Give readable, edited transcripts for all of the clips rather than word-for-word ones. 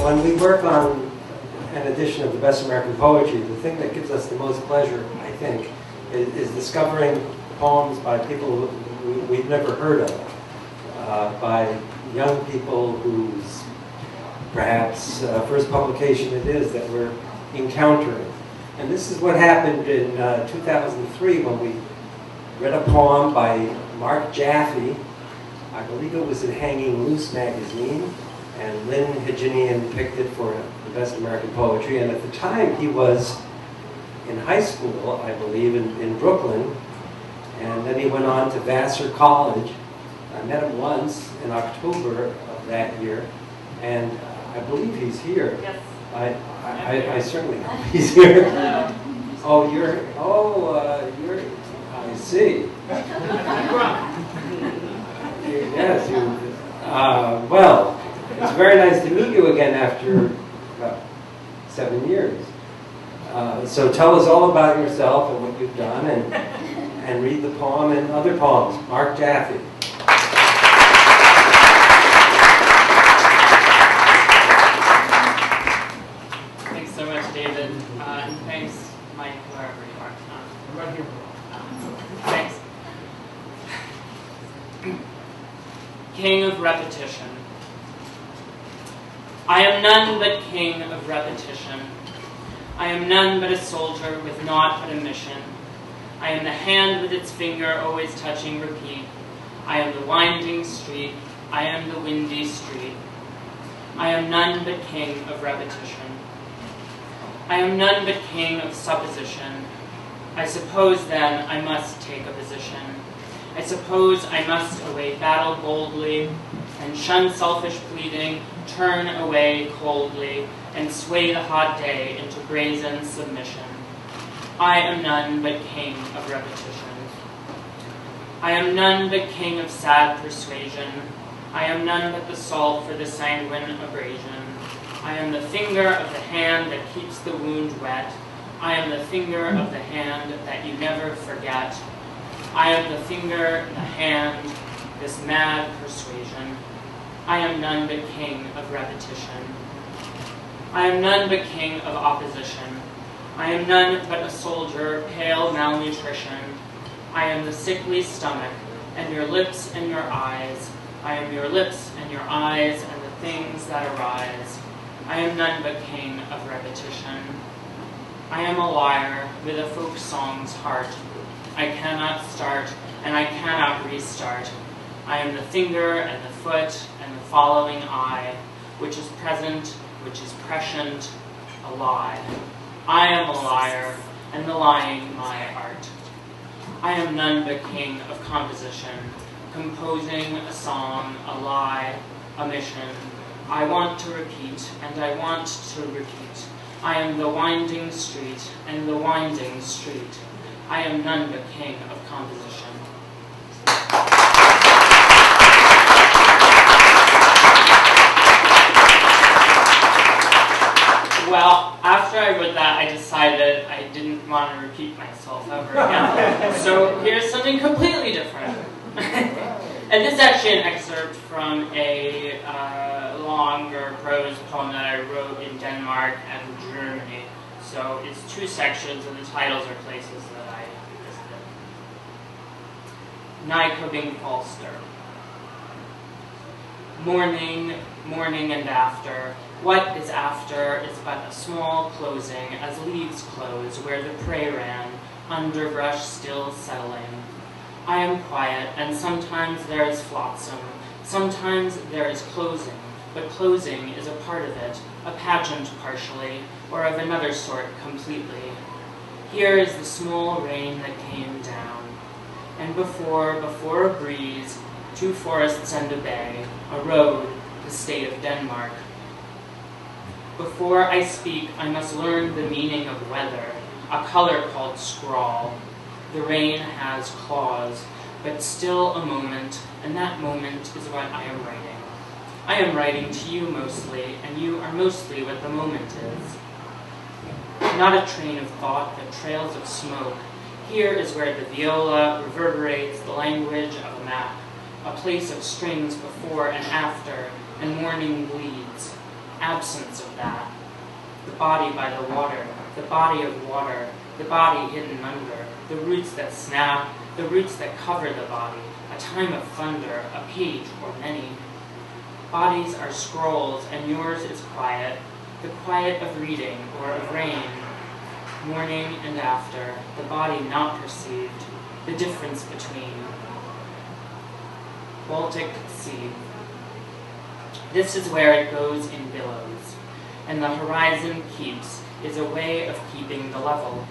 when we work on an edition of the Best American Poetry, the thing that gives us the most pleasure, I think, is discovering poems by people we've never heard of, by young people whose perhaps first publication it is that we're encountering. And this is what happened in 2003 when we read a poem by Marc Jaffee. I believe it was in Hanging Loose magazine, and Lynn Hijinian picked it for the Best American Poetry. And at the time he was in high school, I believe, in Brooklyn, and then he went on to Vassar College. I met him once in October of that year, and I believe he's here. Yes. I certainly hope he's here. Oh, you're, I see. Yes, well, it's very nice to meet you again after about 7 years. So tell us all about yourself and what you've done, and read the poem and other poems. Marc Jaffee. Thanks so much, David. And thanks, Mike, wherever you are. I'm right here. Thanks. King of Repetition. I am none but king of repetition. I am none but a soldier with naught but a mission. I am the hand with its finger always touching repeat. I am the winding street. I am the windy street. I am none but king of repetition. I am none but king of supposition. I suppose then I must take a position. I suppose I must await battle boldly, and shun selfish pleading, turn away coldly, and sway the hot day into brazen submission. I am none but king of repetition. I am none but king of sad persuasion. I am none but the salt for the sanguine abrasion. I am the finger of the hand that keeps the wound wet. I am the finger of the hand that you never forget. I am the finger, the hand, this mad persuasion. I am none but king of repetition. I am none but king of opposition. I am none but a soldier, pale malnutrition. I am the sickly stomach, and your lips and your eyes. I am your lips and your eyes and the things that arise. I am none but king of repetition. I am a liar with a folk song's heart. I cannot start, and I cannot restart. I am the finger and the foot and the following eye, which is present, which is prescient, a lie. I am a liar, and the lying my art. I am none but king of composition, composing a song, a lie, a mission. I want to repeat, and I want to repeat. I am the winding street, and the winding street. I am none but king of composition. Well, after I read that, I decided I didn't want to repeat myself ever again. So here's something completely different. And this is actually an excerpt from a longer prose poem that I wrote in Denmark and Germany. So it's 2 sections, and the titles are places that I visited. Nykøbing Falster. Morning, morning and after. What is after is but a small closing, as leaves close where the prey ran, underbrush still settling. I am quiet, and sometimes there is flotsam, sometimes there is closing, but closing is a part of it, a pageant partially, or of another sort completely. Here is the small rain that came down, and before a breeze, 2 forests and a bay, a road, the state of Denmark. Before I speak, I must learn the meaning of weather, a color called scrawl. The rain has claws, but still a moment, and that moment is what I am writing. I am writing to you mostly, and you are mostly what the moment is. Not a train of thought, but trails of smoke. Here is where the viola reverberates the language of a map, a place of strings before and after, and morning bleeds. absence of that. The body by the water, the body of water, the body hidden under, the roots that snap, the roots that cover the body, a time of thunder, a page or many. Bodies are scrolls, and yours is quiet, the quiet of reading or of rain. Morning and after, the body not perceived, the difference between. Baltic Sea. This is where it goes in billows, and the horizon keeps, is a way of keeping the level.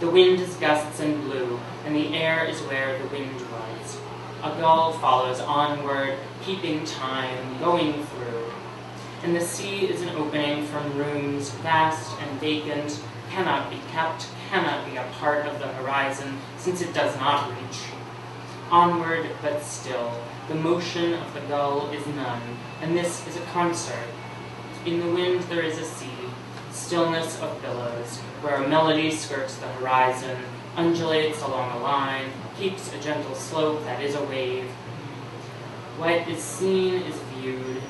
The wind is gusts and blue, and the air is where the wind was. A gull follows onward, keeping time, going through. And the sea is an opening from rooms, vast and vacant, cannot be kept, cannot be a part of the horizon, since it does not reach. Onward, but still, the motion of the gull is none, and this is a concert. In the wind there is a sea, stillness of billows, where a melody skirts the horizon, undulates along a line, keeps a gentle slope that is a wave. What is seen is viewed.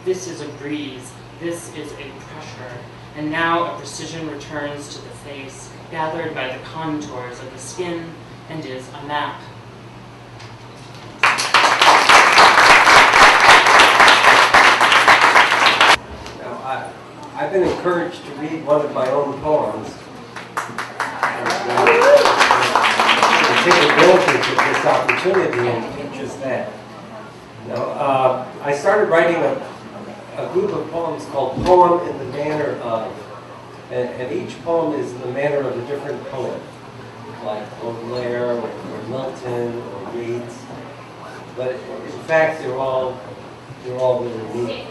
This is a breeze, this is a pressure, and now a precision returns to the face, gathered by the contours of the skin, and is a map. Now, I've been encouraged to read one of my own poems. And take advantage of this opportunity and do just that. Now, I started writing a group of poems called Poem in the Manner of, and each poem is in the manner of a different poet, like Baudelaire or Milton or Yeats. But in fact, they're all really neat.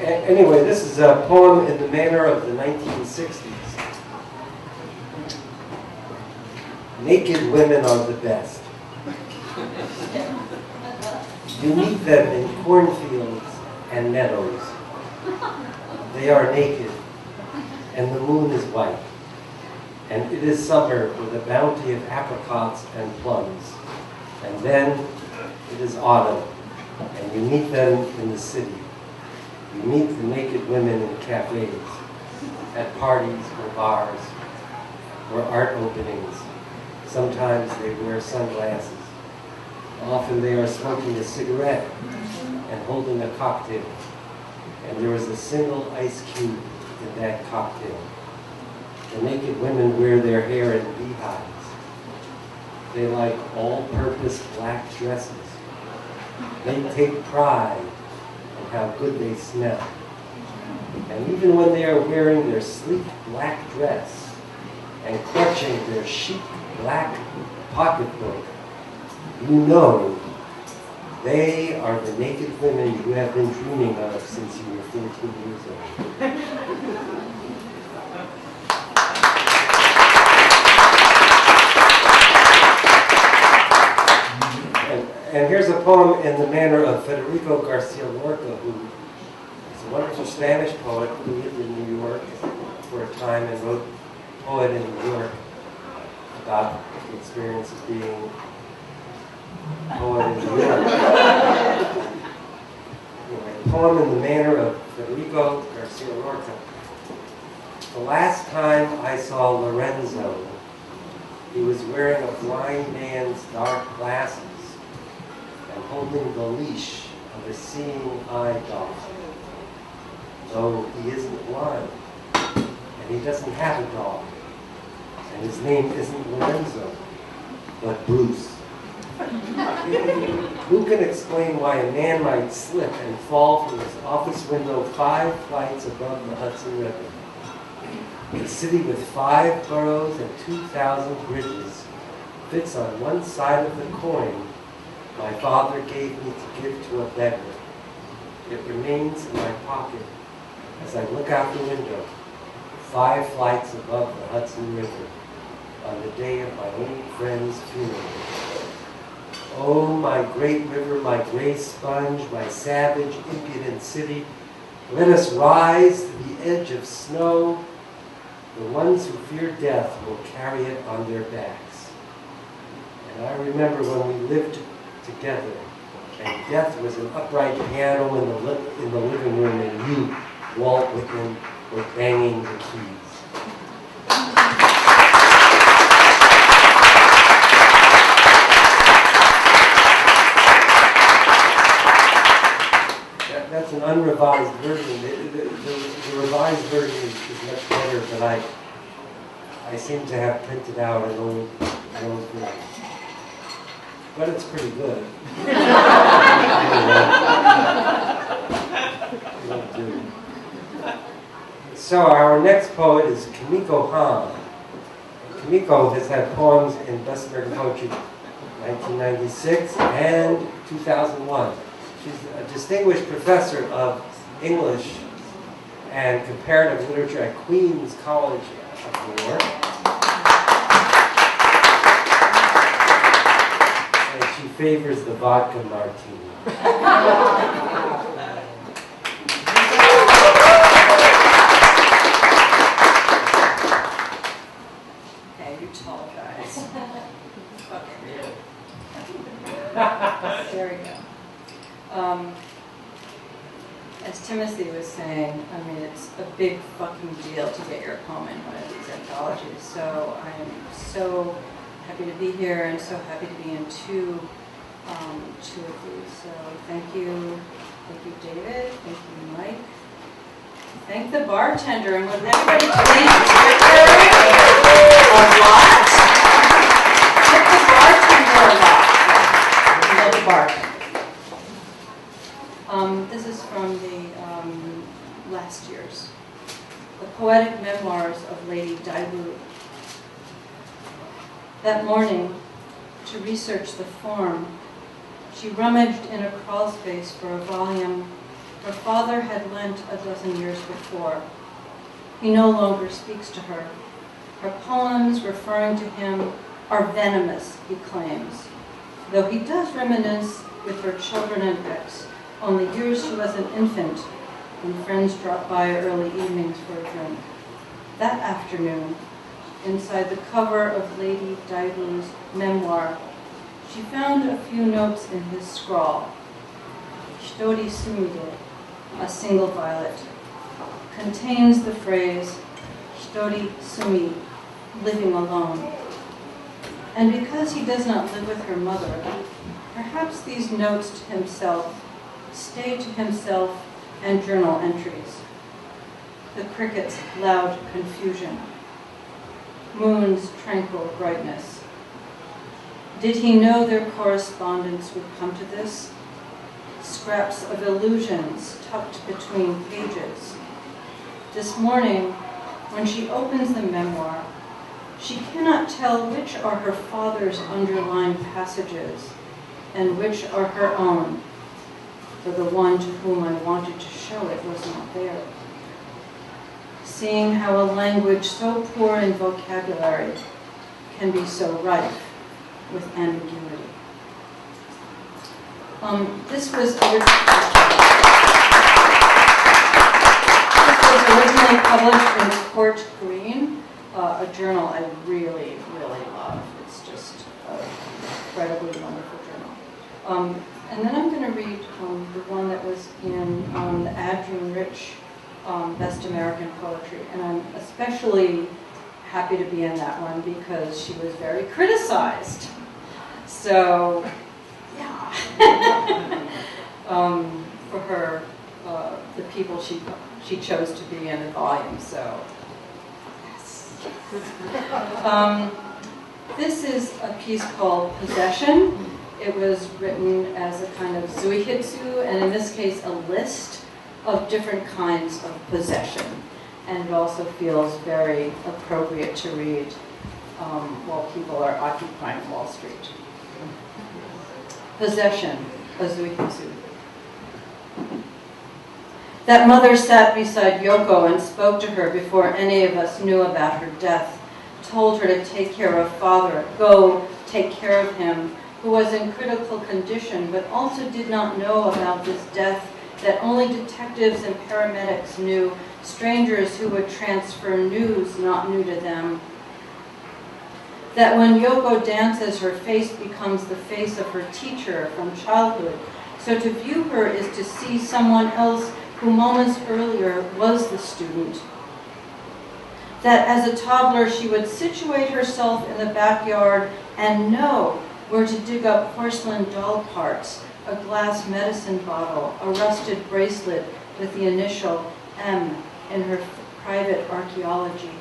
Anyway, this is a poem in the manner of the 1960s. Naked women are the best. You meet them in cornfields and meadows. They are naked, and the moon is white. And it is summer with a bounty of apricots and plums. And then it is autumn, and you meet them in the city. You meet the naked women in cafes, at parties or bars, or art openings. Sometimes they wear sunglasses. Often they are smoking a cigarette and holding a cocktail. And there is a single ice cube in that cocktail. The naked women wear their hair in beehives. They like all-purpose black dresses. They take pride in how good they smell. And even when they are wearing their sleek black dress and clutching their chic black pocketbook, you know they are the naked women you have been dreaming of since you were 14 years old. And here's a poem in the manner of Federico Garcia Lorca, who is a wonderful Spanish poet who lived in New York for a time and wrote Poet in New York about the experience of being a poet in New York. Anyway, a poem in the manner of Federico Garcia Lorca. The last time I saw Lorenzo, he was wearing a blind man's dark glasses and holding the leash of a seeing eye dog. Though he isn't blind, and he doesn't have a dog, and his name isn't Lorenzo, but Bruce. Who can explain why a man might slip and fall from his office window 5 flights above the Hudson River? A city with 5 boroughs and 2,000 bridges fits on one side of the coin my father gave me to give to a beggar. It remains in my pocket as I look out the window, 5 flights above the Hudson River, on the day of my own friend's funeral. Oh, my great river, my gray sponge, my savage, impudent city, let us rise to the edge of snow. The ones who fear death will carry it on their backs. And I remember when we lived together and death was an upright piano in the living room, and you, Walt Whitman, were banging the keys. That's an unrevised version. The revised version is much better, but I seem to have printed out an old version. But it's pretty good. So our next poet is Kamiko Han. Kimiko has had poems in Best American Poetry 1996 and 2001. She's a distinguished professor of English and comparative literature at Queens College of New York. And she favors the vodka martini. Hey, you tall guys. Okay. There we go. As Timothy was saying, I mean, it's a big fucking deal to get your poem in one of these anthologies. So I am so happy to be here and so happy to be in two of these. So thank you, David. Thank you, Mike. Thank the bartender, and would everybody please tip a lot? Tip the bartender a lot. I love the bartender. This is from the last year's. The Poetic Memoirs of Lady Daewoo. That morning, to research the form, she rummaged in a crawl space for a volume her father had lent a dozen years before. He no longer speaks to her. Her poems referring to him are venomous, he claims, though he does reminisce with her children and ex on the years she was an infant when friends dropped by early evenings for a drink. That afternoon, inside the cover of Lady Daewoo's memoir, she found a few notes in his scrawl. Hitori sumide, a single violet, contains the phrase hitori sumi, living alone. And because he does not live with her mother, perhaps these notes to himself stay to himself and journal entries. The crickets' loud confusion. Moon's tranquil brightness. Did he know their correspondence would come to this? Scraps of illusions tucked between pages. This morning, when she opens the memoir, she cannot tell which are her father's underlined passages and which are her own, for the one to whom I wanted to show it was not there. Seeing how a language so poor in vocabulary can be so rife with ambiguity. This was originally published in Court Green, a journal I really, really love. It's just an incredibly wonderful journal. And then I'm going to read the one that was in the Adrienne Rich Best American Poetry. And I'm especially happy to be in that one because she was very criticized. So, yeah. For her, the people she chose to be in the volume, so, yes. This is a piece called Possession. It was written as a kind of zuihitsu, and in this case, a list of different kinds of possession. And it also feels very appropriate to read while people are occupying Wall Street. Possession, a zuihitsu. That mother sat beside Yoko and spoke to her before any of us knew about her death, told her to take care of father, go take care of him, who was in critical condition, but also did not know about this death that only detectives and paramedics knew, strangers who would transfer news not new to them. That when Yoko dances, her face becomes the face of her teacher from childhood, So to view her is to see someone else who moments earlier was the student. That as a toddler she would situate herself in the backyard and know where to dig up porcelain doll parts, a glass medicine bottle, a rusted bracelet with the initial M in her private archaeology.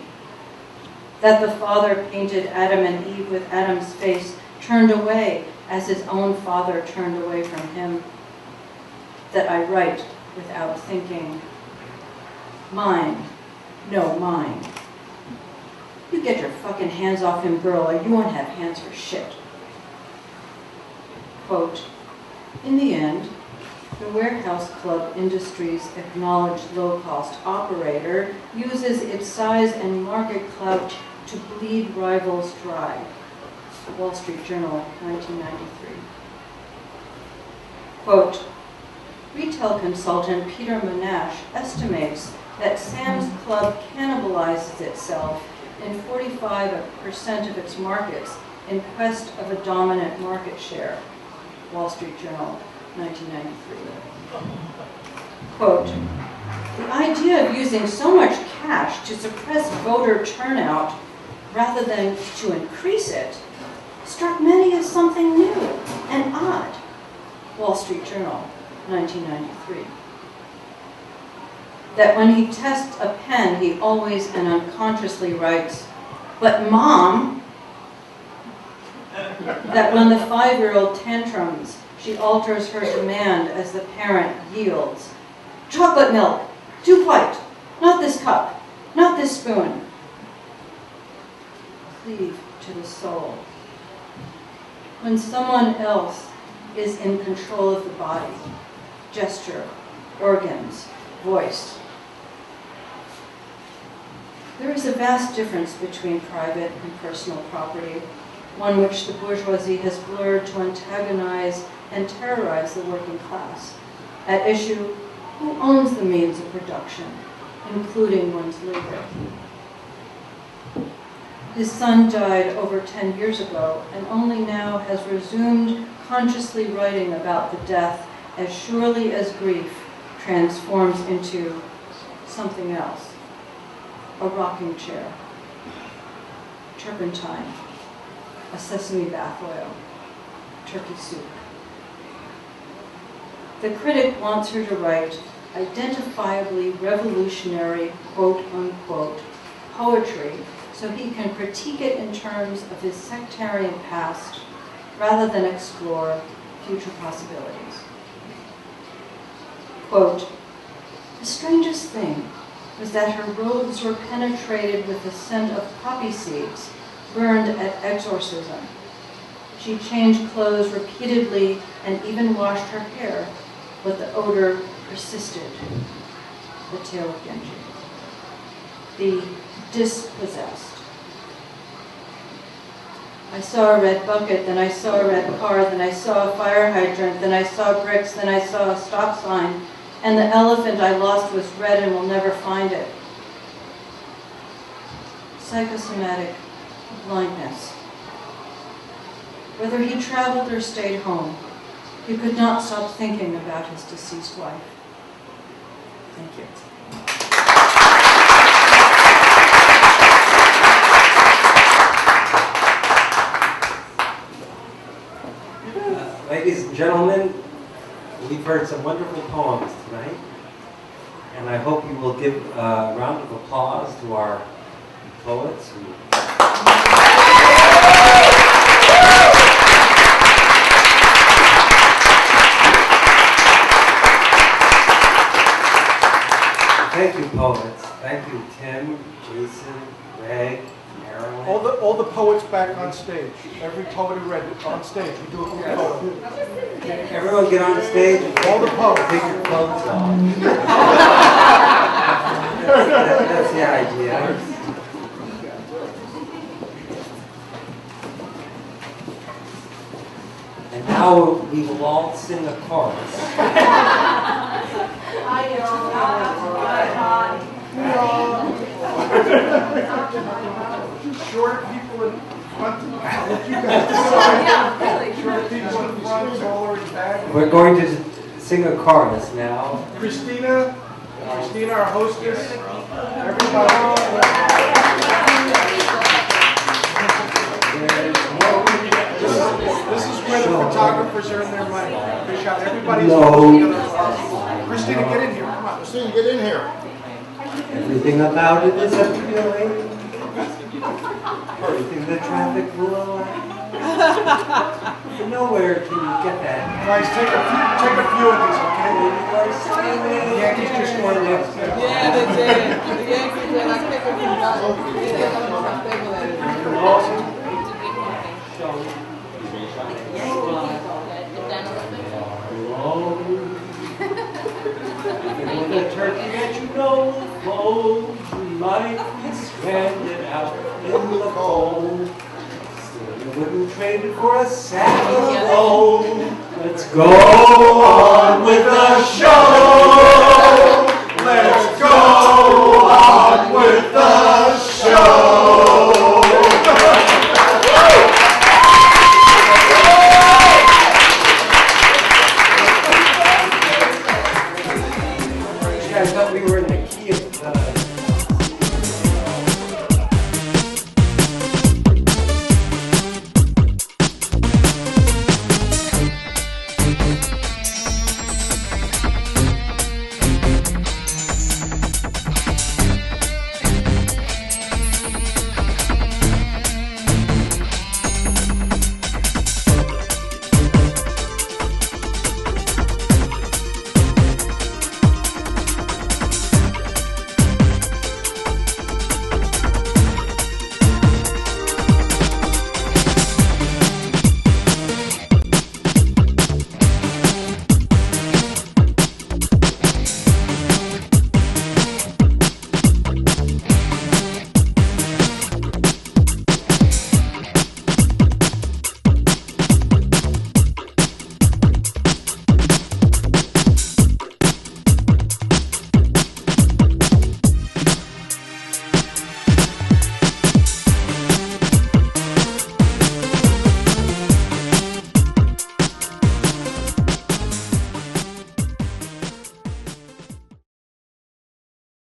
That the father painted Adam and Eve with Adam's face turned away as his own father turned away from him. That I write without thinking. Mine, no mine. You get your fucking hands off him, girl, or you won't have hands for shit. Quote, in the end, the Warehouse Club Industries' acknowledged low-cost operator uses its size and market clout to bleed rivals dry. Wall Street Journal, 1993. Quote, retail consultant Peter Monash estimates that Sam's Club cannibalizes itself in 45% of its markets in quest of a dominant market share. Wall Street Journal, 1993. Quote, the idea of using so much cash to suppress voter turnout rather than to increase it struck many as something new and odd. Wall Street Journal, 1993. That when he tests a pen, he always and unconsciously writes, but Mom. That when the 5-year-old tantrums, she alters her demand as the parent yields. Chocolate milk, too white, not this cup, not this spoon. Cleave to the soul. When someone else is in control of the body, gesture, organs, voice. There is a vast difference between private and personal property, one which the bourgeoisie has blurred to antagonize and terrorize the working class. At issue, who owns the means of production, including one's labor? His son died over 10 years ago and only now has resumed consciously writing about the death as surely as grief transforms into something else. A rocking chair, turpentine, a sesame bath oil, turkey soup. The critic wants her to write identifiably revolutionary, quote-unquote, poetry so he can critique it in terms of his sectarian past rather than explore future possibilities. Quote, the strangest thing was that her robes were penetrated with the scent of poppy seeds burned at exorcism. She changed clothes repeatedly and even washed her hair, but the odor persisted. The tale of Genji. The dispossessed. I saw a red bucket, then I saw a red car, then I saw a fire hydrant, then I saw bricks, then I saw a stop sign, and the elephant I lost was red and will never find it. Psychosomatic blindness. Whether he traveled or stayed home, he could not stop thinking about his deceased wife. Thank you. Ladies and gentlemen, we've heard some wonderful poems tonight, and I hope you will give a round of applause to our poets. Thank you, poets. Thank you, Tim, Jason, Greg, Marilyn. All the poets back on stage. Every poet who read it on stage. We do it for the poet. Everyone get on stage and All the poets. take your clothes off. That's the idea. And now we will all sing a chorus. Short people in front. You guys decide. Short people in front, taller in back. We're going to sing a chorus now. Christina, our hostess, everybody. This is where the photographers earn their money. They shot everybody's together. Christina, get in here. Come on, Christina, get in here. Everything about it is appealing. Everything the traffic will allow. Nowhere can you get that. Guys, take a few of these, okay? The Yankees just scored a run. Yeah, they did. The Yankees did. I picked them from the turkey that you know cold, you might be stranded out in the cold. Still you wouldn't trade it for a sack of gold. Let's go on with the show. Let's go on with the